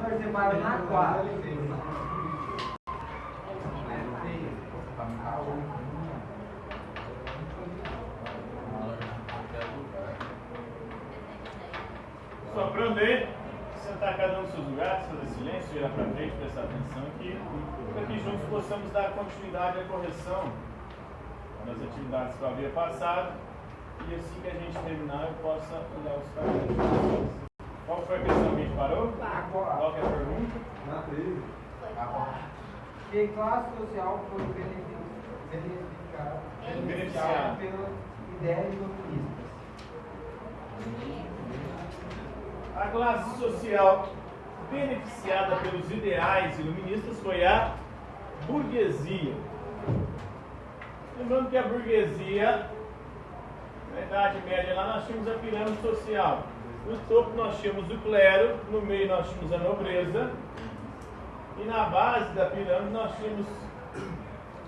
Você vai na quadra. Soprando aí, sentar cada um nos seus lugares, fazer silêncio, olhar para frente, prestar atenção aqui, para que juntos possamos dar continuidade à correção das atividades que eu havia passado e assim que a gente terminar eu possa olhar os cadernos. Qual foi a questão que a gente parou? Qual que é a pergunta? Na 13. Que classe social foi beneficiada pelas ideias iluministas? A classe social beneficiada pelos ideais iluministas foi a burguesia. Lembrando que a burguesia, na Idade Média, lá nós tínhamos a pirâmide social. No topo nós tínhamos o clero, no meio nós tínhamos a nobreza, e na base da pirâmide nós tínhamos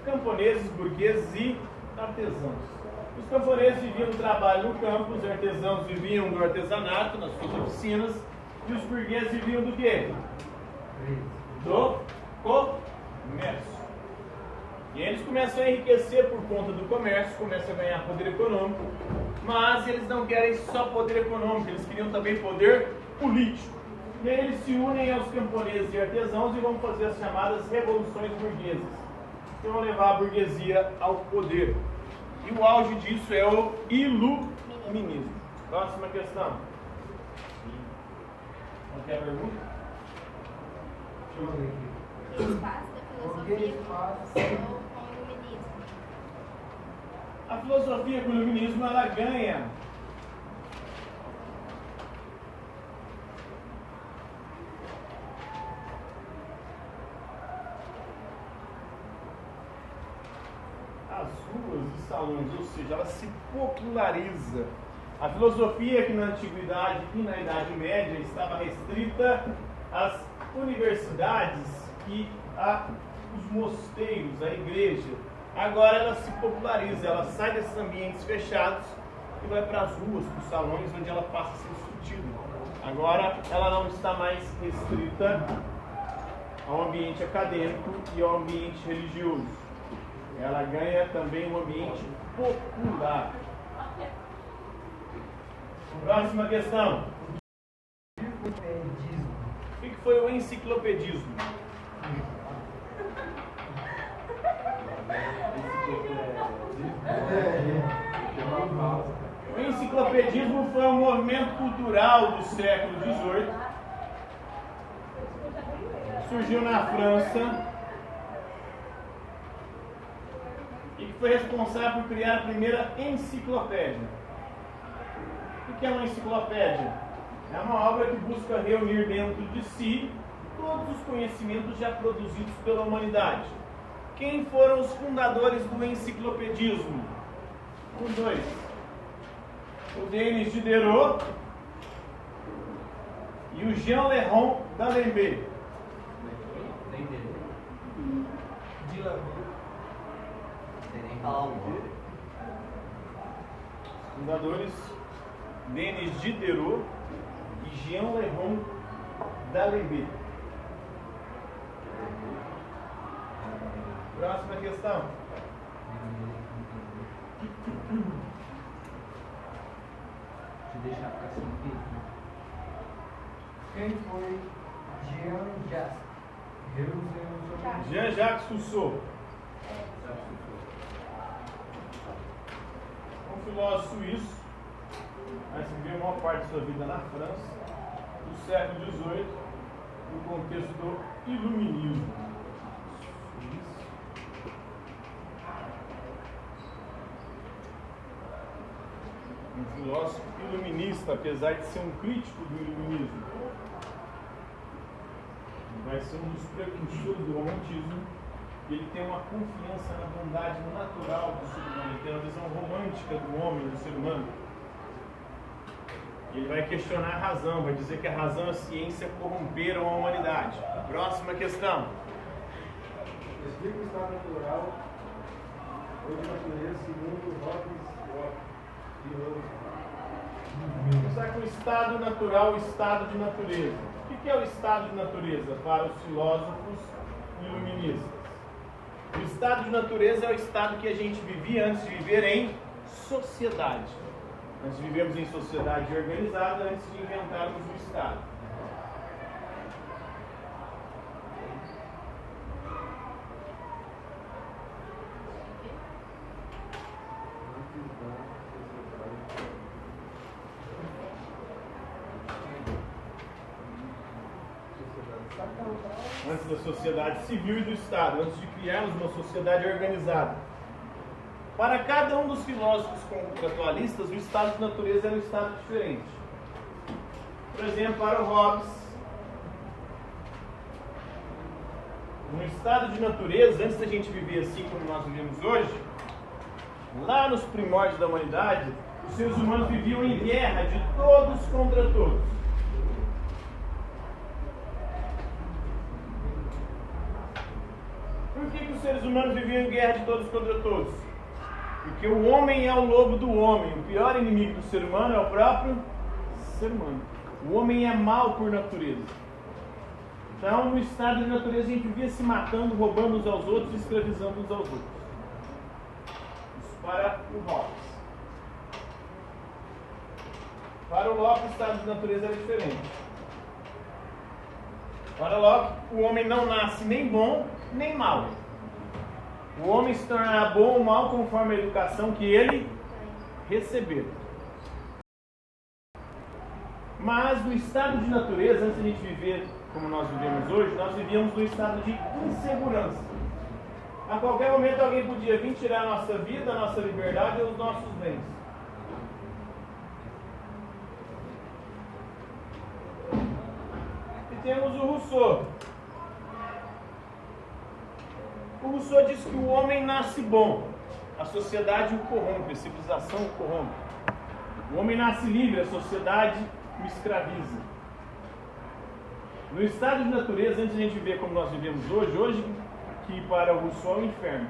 camponeses, burgueses e artesãos. Os camponeses viviam do trabalho no campo, os artesãos viviam do artesanato, nas suas oficinas, e os burgueses viviam do quê? Do comércio. E eles começam a enriquecer por conta do comércio, começam a ganhar poder econômico, mas eles não querem só poder econômico, eles queriam também poder político. E aí eles se unem aos camponeses e artesãos e vão fazer as chamadas revoluções burguesas, que vão levar a burguesia ao poder. E o auge disso é o iluminismo. Próxima questão. Qualquer pergunta? Deixa eu ver aqui. Que espaço da filosofia com o iluminismo? A filosofia com o iluminismo, ela ganha as ruas e salões, ou seja, ela se populariza. A filosofia que na Antiguidade e na Idade Média estava restrita às universidades e aos mosteiros, à igreja. Agora ela se populariza, ela sai desses ambientes fechados e vai para as ruas, para os salões, onde ela passa a ser discutida. Agora ela não está mais restrita ao ambiente acadêmico e ao ambiente religioso. Ela ganha também um ambiente popular. Próxima questão. O que foi o enciclopedismo? O enciclopedismo foi um movimento cultural do século XVIII. Surgiu na França e que foi responsável por criar a primeira enciclopédia. O que é uma enciclopédia? É uma obra que busca reunir dentro de si todos os conhecimentos já produzidos pela humanidade. Quem foram os fundadores do enciclopedismo? 1, 2. O Denis Diderot e o Jean-Léon d'Alembert. Fundadores Denis Diderot e Jean-Léon d'Alembert. Próxima questão. Deixa eu deixar ficar assim aqui. Quem foi Jean-Jacques Rousseau. Um filósofo suíço, mas viveu a maior parte de sua vida na França, do século XVIII, no contexto do iluminismo. Um filósofo iluminista, apesar de ser um crítico do iluminismo. Vai ser um dos precursores do romantismo ele tem uma confiança na bondade natural do ser humano, ele tem uma visão romântica do homem, do ser humano. Ele vai questionar a razão, vai dizer que a razão e a ciência corromperam a humanidade. Próxima questão. Explica o estado natural ou de natureza segundo Hobbes Vamos começar com o estado natural e o estado de natureza. O que é o estado de natureza para os filósofos iluministas? O estado de natureza é o estado que a gente vivia antes de viver em sociedade. Nós vivemos em sociedade organizada antes de inventarmos o estado. Antes da sociedade civil e do Estado, antes de criarmos uma sociedade organizada. Para cada um dos filósofos contratualistas, o estado de natureza era um estado diferente. Por exemplo, para o Hobbes, no estado de natureza, antes da gente viver assim como nós vivemos hoje, lá nos primórdios da humanidade, os seres humanos viviam em guerra de todos contra todos. Por que os seres humanos viviam em guerra de todos contra todos? Porque o homem é o lobo do homem. O pior inimigo do ser humano é o próprio ser humano. O homem é mau por natureza. Então, no estado de natureza, a gente vivia se matando, roubando uns aos outros e escravizando uns aos outros. Isso para o Hobbes. Para o Locke, o estado de natureza era diferente. Para Locke, o homem não nasce nem bom, nem mau. O homem se tornará bom ou mal conforme a educação que ele receber. Mas no estado de natureza, antes de a gente viver como nós vivemos hoje, nós vivíamos no estado de insegurança. A qualquer momento alguém podia vir tirar a nossa vida, a nossa liberdade ou os nossos bens. E temos o Rousseau. O Rousseau diz que o homem nasce bom, a sociedade o corrompe, a civilização o corrompe. O homem nasce livre, a sociedade o escraviza. No estado de natureza, antes de a gente ver como nós vivemos hoje que para o Rousseau é o inferno.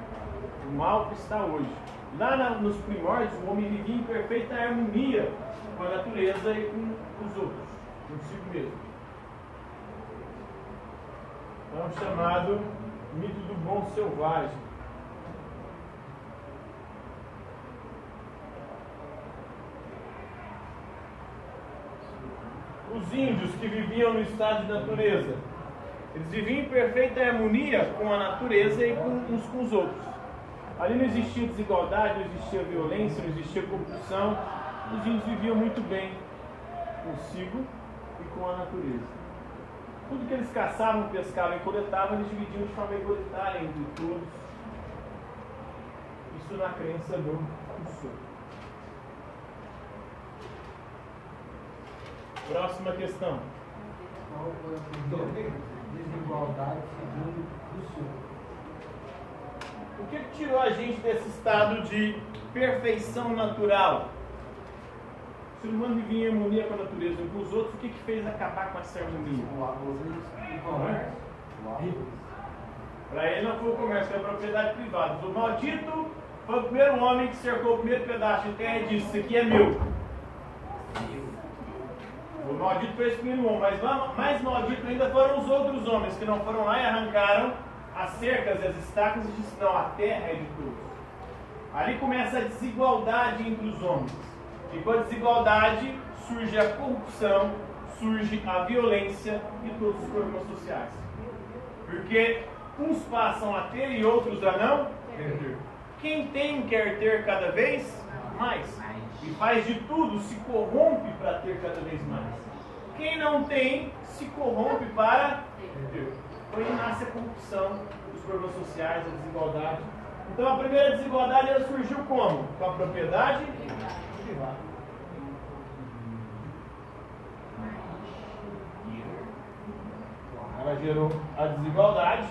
O mal está hoje. Lá nos primórdios, o homem vivia em perfeita harmonia com a natureza e com os outros, consigo mesmo. É um chamado mito do bom selvagem. Os índios que viviam no estado de natureza, eles viviam em perfeita harmonia com a natureza e uns com os outros. Ali não existia desigualdade, não existia violência, não existia corrupção. Os índios viviam muito bem consigo e com a natureza. Tudo que eles caçavam, pescavam e coletavam, eles dividiam de forma igualitária entre todos. Isso na crença do Rousseau. Próxima questão. Qual foi a primeira desigualdade segundo Rousseau? O que tirou a gente desse estado de perfeição natural? O ser humano vivia em harmonia com a natureza, com os outros. O que fez acabar com essa harmonia? O comércio. Para ele não foi o comércio, foi a propriedade privada. O maldito foi o primeiro homem que cercou o primeiro pedaço de terra e disse: isso aqui é meu. O maldito foi esse primeiro homem, mas mais maldito ainda foram os outros homens que não foram lá e arrancaram as cercas e as estacas e disseram: não, a terra é de todos. Ali começa a desigualdade entre os homens. E com a desigualdade surge a corrupção, surge a violência e todos os problemas sociais. Porque uns passam a ter e outros a não ter. Quem tem quer ter cada vez mais. E faz de tudo, se corrompe para ter cada vez mais. Quem não tem, se corrompe para ter. Então aí nasce a corrupção, os problemas sociais, a desigualdade. Então a primeira desigualdade ela surgiu como? Com a propriedade privada. Ela gerou a desigualdade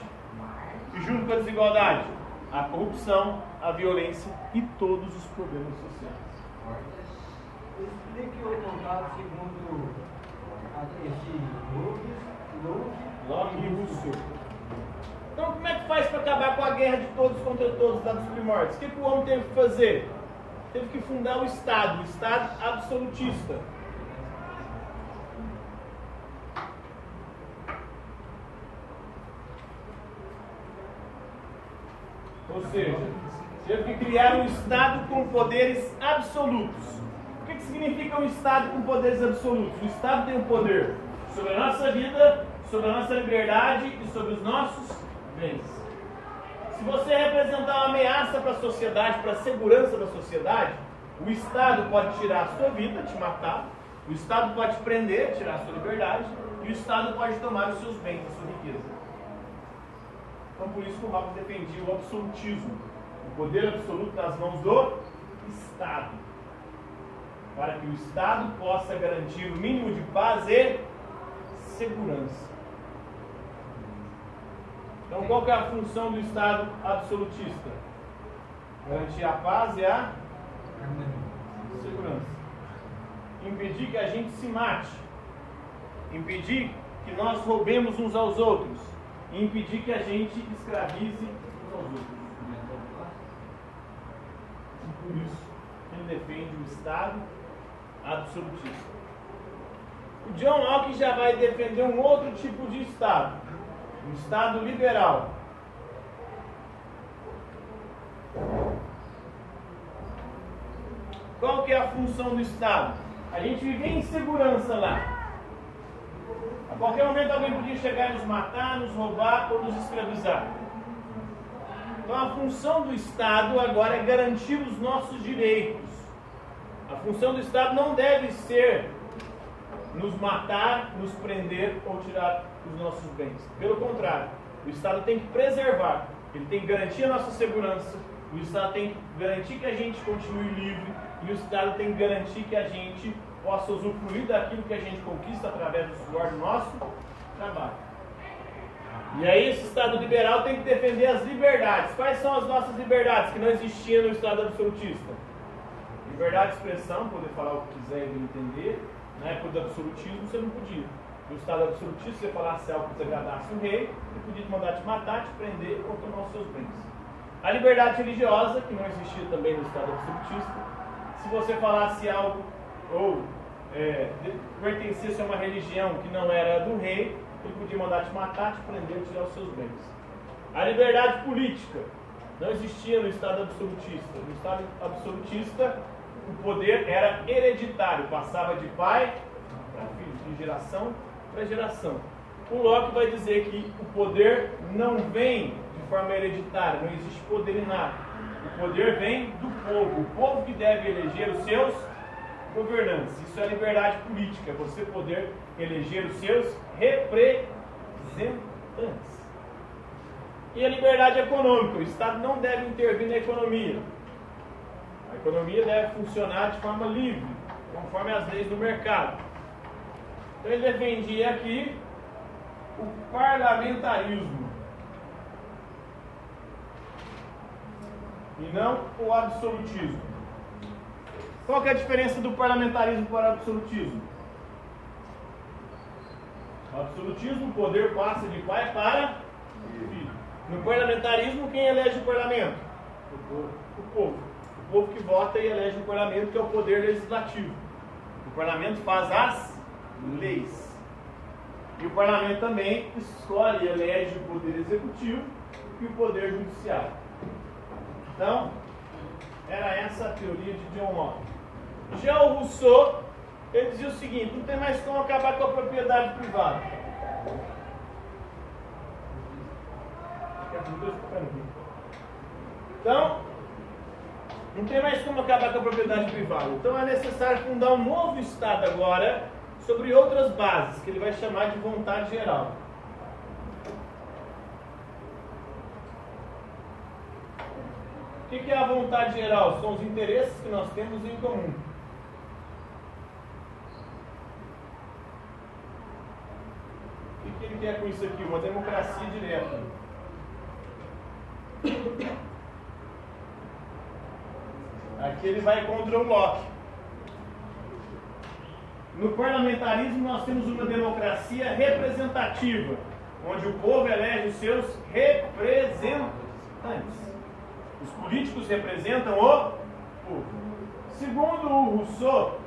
E junto com a desigualdade, a corrupção, a violência e todos os problemas sociais. Explique o contato segundo esse Locke e Rousseau. Então, como é que faz para acabar com a guerra de todos contra todos lá dos primórdios? O que o homem teve que fazer? Teve que fundar o Estado absolutista. Ou seja, teve que criar um Estado com poderes absolutos. O que significa um Estado com poderes absolutos? O Estado tem o poder sobre a nossa vida, sobre a nossa liberdade e sobre os nossos bens. Se você representar uma ameaça para a sociedade, para a segurança da sociedade, o Estado pode tirar a sua vida, te matar, o Estado pode te prender, tirar a sua liberdade, e o Estado pode tomar os seus bens, a sua riqueza. Então, por isso que o Hobbes defendia o absolutismo, o poder absoluto nas mãos do Estado, para que o Estado possa garantir o mínimo de paz e segurança. Então, qual que é a função do Estado absolutista? Garantir a paz e a segurança. Impedir que a gente se mate. Impedir que nós roubemos uns aos outros. E impedir que a gente escravize uns aos outros. Por isso, ele defende o Estado absolutista. O John Locke já vai defender um outro tipo de Estado. Um Estado liberal. Qual que é a função do Estado? A gente vive em segurança lá. A qualquer momento alguém podia chegar e nos matar, nos roubar ou nos escravizar. Então a função do Estado agora é garantir os nossos direitos. A função do Estado não deve ser nos matar, nos prender ou tirar os nossos bens. Pelo contrário, o Estado tem que preservar, ele tem que garantir a nossa segurança, o Estado tem que garantir que a gente continue livre e o Estado tem que garantir que a gente possa usufruir daquilo que a gente conquista através do suor do nosso trabalho. E aí esse Estado liberal tem que defender as liberdades. Quais são as nossas liberdades que não existiam no Estado absolutista? Liberdade de expressão, poder falar o que quiser e entender. Na época do absolutismo você não podia. No Estado absolutista, se você falasse algo que desagradasse o rei, ele podia te mandar te matar, te prender ou tomar os seus bens. A liberdade religiosa, que não existia também no Estado absolutista, se você falasse algo ou pertencesse a uma religião que não era do rei, ele podia mandar te matar, te prender ou tirar os seus bens. A liberdade política não existia no Estado absolutista. No Estado absolutista, o poder era hereditário, passava de pai para filho, de geração para geração. O Locke vai dizer que o poder não vem de forma hereditária, não existe poder inato. O poder vem do povo, o povo que deve eleger os seus governantes. Isso é liberdade política, você poder eleger os seus representantes. E a liberdade econômica, o Estado não deve intervir na economia. A economia deve funcionar de forma livre, conforme as leis do mercado. Então ele defendia aqui o parlamentarismo e não o absolutismo. Qual que é a diferença do parlamentarismo para o absolutismo? No absolutismo, o poder passa de pai para filho. No parlamentarismo, quem elege o parlamento? O povo. O povo que vota e elege o parlamento, que é o poder legislativo. O parlamento faz as leis. E o parlamento também escolhe e elege o poder executivo e o poder judiciário. Então, era essa a teoria de John Locke. Já o Rousseau, ele dizia o seguinte: não tem mais como acabar com a propriedade privada. Então, não tem mais como acabar com a propriedade privada. Então é necessário fundar um novo Estado agora, sobre outras bases, que ele vai chamar de vontade geral. O que é a vontade geral? São os interesses que nós temos em comum. O que ele quer com isso aqui? Uma democracia direta. Aqui ele vai contra o Locke. No parlamentarismo nós temos uma democracia representativa, onde o povo elege os seus representantes. Os políticos representam o povo. Segundo o Rousseau,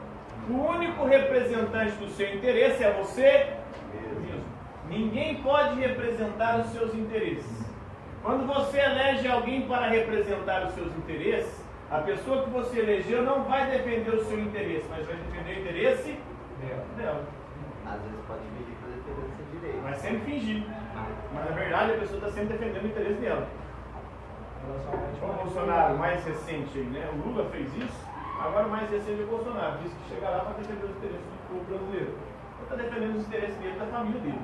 o único representante do seu interesse é você mesmo. Ninguém pode representar os seus interesses. Quando você elege alguém para representar os seus interesses, a pessoa que você elegeu não vai defender o seu interesse, mas vai defender o interesse dela. Às vezes pode fingir para defender o seu direito. Vai sempre fingir. Mas na verdade a pessoa está sempre defendendo o interesse dela. O Bolsonaro mais recente aí, né? O Lula fez isso, agora o mais recente é o Bolsonaro. Diz que chega lá para defender os interesses do povo brasileiro. Ele está defendendo os interesses dele e da família dele.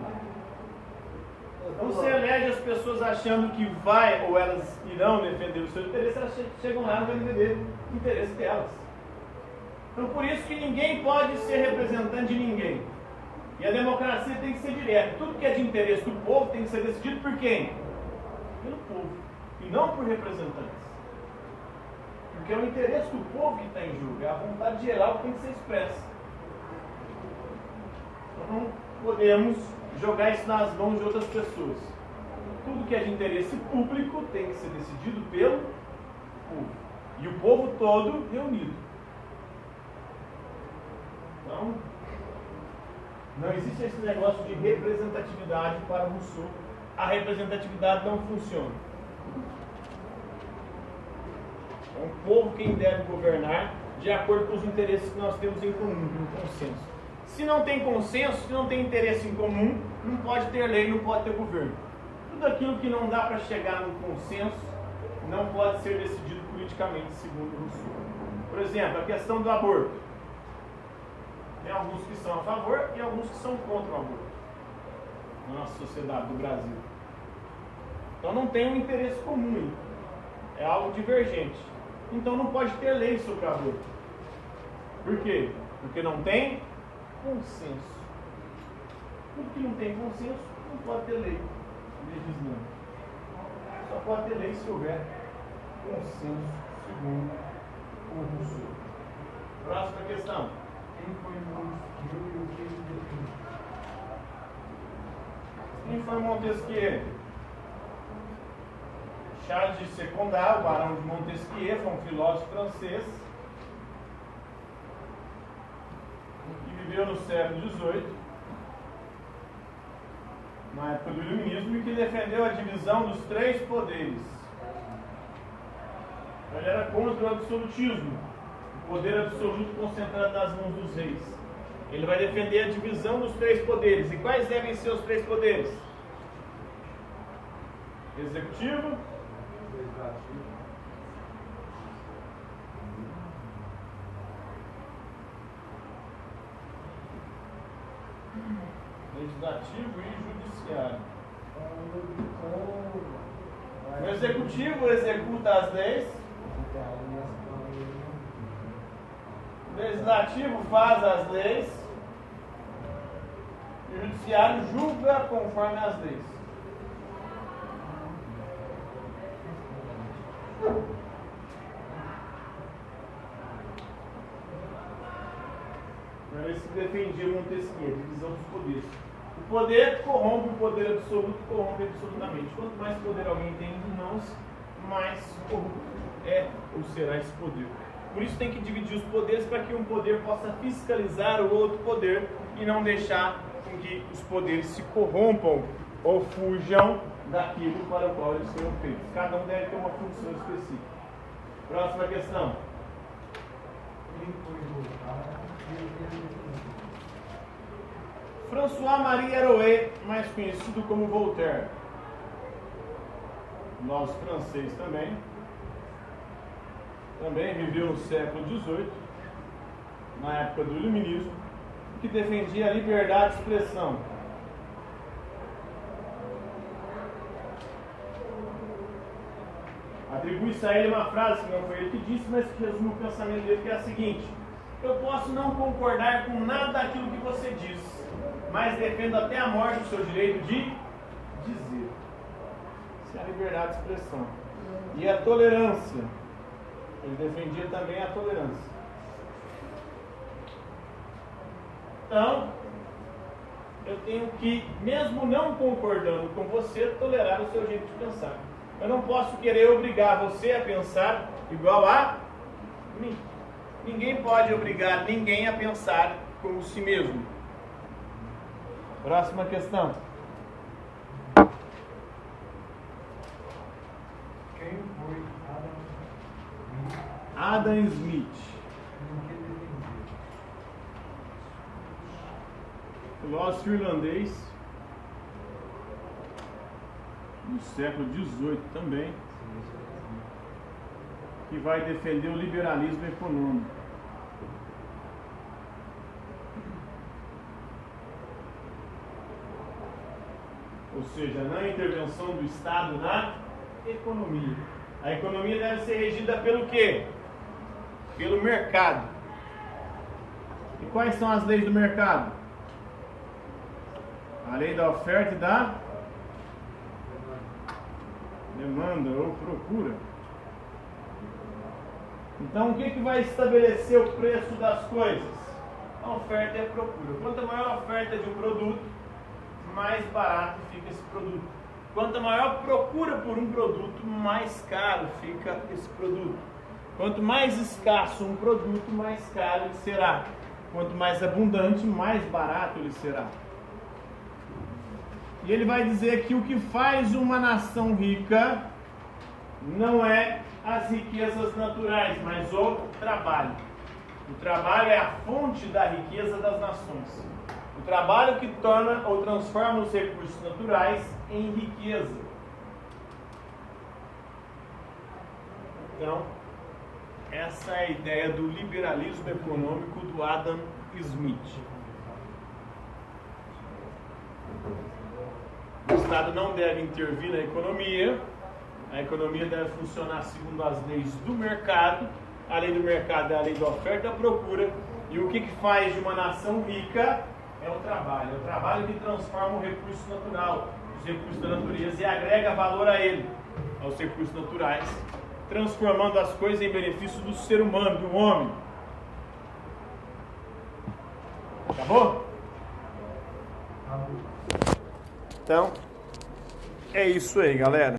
Então você elege as pessoas achando que vai ou elas irão defender os seus interesses, elas chegam lá e não vão defender o interesse delas. Então por isso que ninguém pode ser representante de ninguém. E a democracia tem que ser direta. Tudo que é de interesse do povo tem que ser decidido por quem? Pelo povo. E não por representantes. Porque é o interesse do povo que está em jogo. É a vontade geral que tem que ser expressa. Então não podemos jogar isso nas mãos de outras pessoas. Tudo que é de interesse público tem que ser decidido pelo povo. E o povo todo reunido. Então, não existe esse negócio de representatividade para o Rousseau. A representatividade não funciona. É o povo quem deve governar de acordo com os interesses que nós temos em comum, um consenso. Se não tem consenso, se não tem interesse em comum, não pode ter lei, não pode ter governo. Tudo aquilo que não dá para chegar num consenso não pode ser decidido politicamente, segundo Rousseau. Por exemplo, a questão do aborto. Tem alguns que são a favor e alguns que são contra o aborto na nossa sociedade do Brasil. Então não tem um interesse comum, é algo divergente. Então não pode ter lei sobre o aborto. Por quê? Porque não tem consenso. Tudo que não tem consenso não pode ter lei legislando. Só pode ter lei se houver consenso, segundo o Rousseau. Próxima questão. Quem foi Montesquieu e o que ele definiu? Quem foi Montesquieu? Charles de Secondat, o barão de Montesquieu, foi um filósofo francês que viveu no século XVIII, na época do Iluminismo, e que defendeu a divisão dos três poderes. Ele era contra o absolutismo, o poder absoluto concentrado nas mãos dos reis. Ele vai defender a divisão dos três poderes. E quais devem ser os três poderes? Executivo, legislativo e judiciário. O executivo executa as leis, o legislativo faz as leis e o judiciário julga conforme as leis. Era isso que defendia Montesquieu, a divisão dos poderes. O poder corrompe, o poder absoluto corrompe absolutamente. Quanto mais poder alguém tem em mãos, mais corrupto é ou será esse poder. Por isso tem que dividir os poderes para que um poder possa fiscalizar o outro poder e não deixar com que os poderes se corrompam ou fujam daquilo para o qual eles foram feitos. Cada um deve ter uma função específica. Próxima questão. Quem foi Voltaire e o que ele definiu? François-Marie Arouet, mais conhecido como Voltaire. Nosso francês também. Também viveu no século XVIII, na época do Iluminismo, que defendia a liberdade de expressão. Atribui-se a ele uma frase que não foi ele que disse, mas que resume o pensamento dele, que é a seguinte: eu posso não concordar com nada daquilo que você diz, mas defendo até a morte o seu direito de dizer. Isso é a liberdade de expressão. E a tolerância. Ele defendia também a tolerância. Então, eu tenho que, mesmo não concordando com você, tolerar o seu jeito de pensar. Eu não posso querer obrigar você a pensar igual a mim. Ninguém pode obrigar ninguém a pensar como si mesmo. Próxima questão. Quem foi Adam Smith, no que defendia? filósofo irlandês do século XVIII também, que vai defender o liberalismo econômico. Ou seja, na intervenção do Estado na economia. A economia deve ser regida pelo quê? Pelo mercado. E quais são as leis do mercado? A lei da oferta e da demanda ou procura. Então, o que vai estabelecer o preço das coisas? A oferta e a procura. Quanto maior a oferta de um produto, mais barato fica esse produto. Quanto maior a procura por um produto, mais caro fica esse produto. Quanto mais escasso um produto, mais caro ele será. Quanto mais abundante, mais barato ele será. E ele vai dizer que o que faz uma nação rica não é as riquezas naturais, mas o trabalho. O trabalho é a fonte da riqueza das nações. O trabalho que torna ou transforma os recursos naturais em riqueza. Então, essa é a ideia do liberalismo econômico do Adam Smith. O Estado não deve intervir na economia. A economia deve funcionar segundo as leis do mercado. A lei do mercado é a lei da oferta e da procura. E o que faz de uma nação rica é o trabalho. É o trabalho que transforma o recurso natural, os recursos da natureza, e agrega valor a ele, aos recursos naturais, transformando as coisas em benefício do ser humano, do homem. Acabou? Então, é isso aí, galera.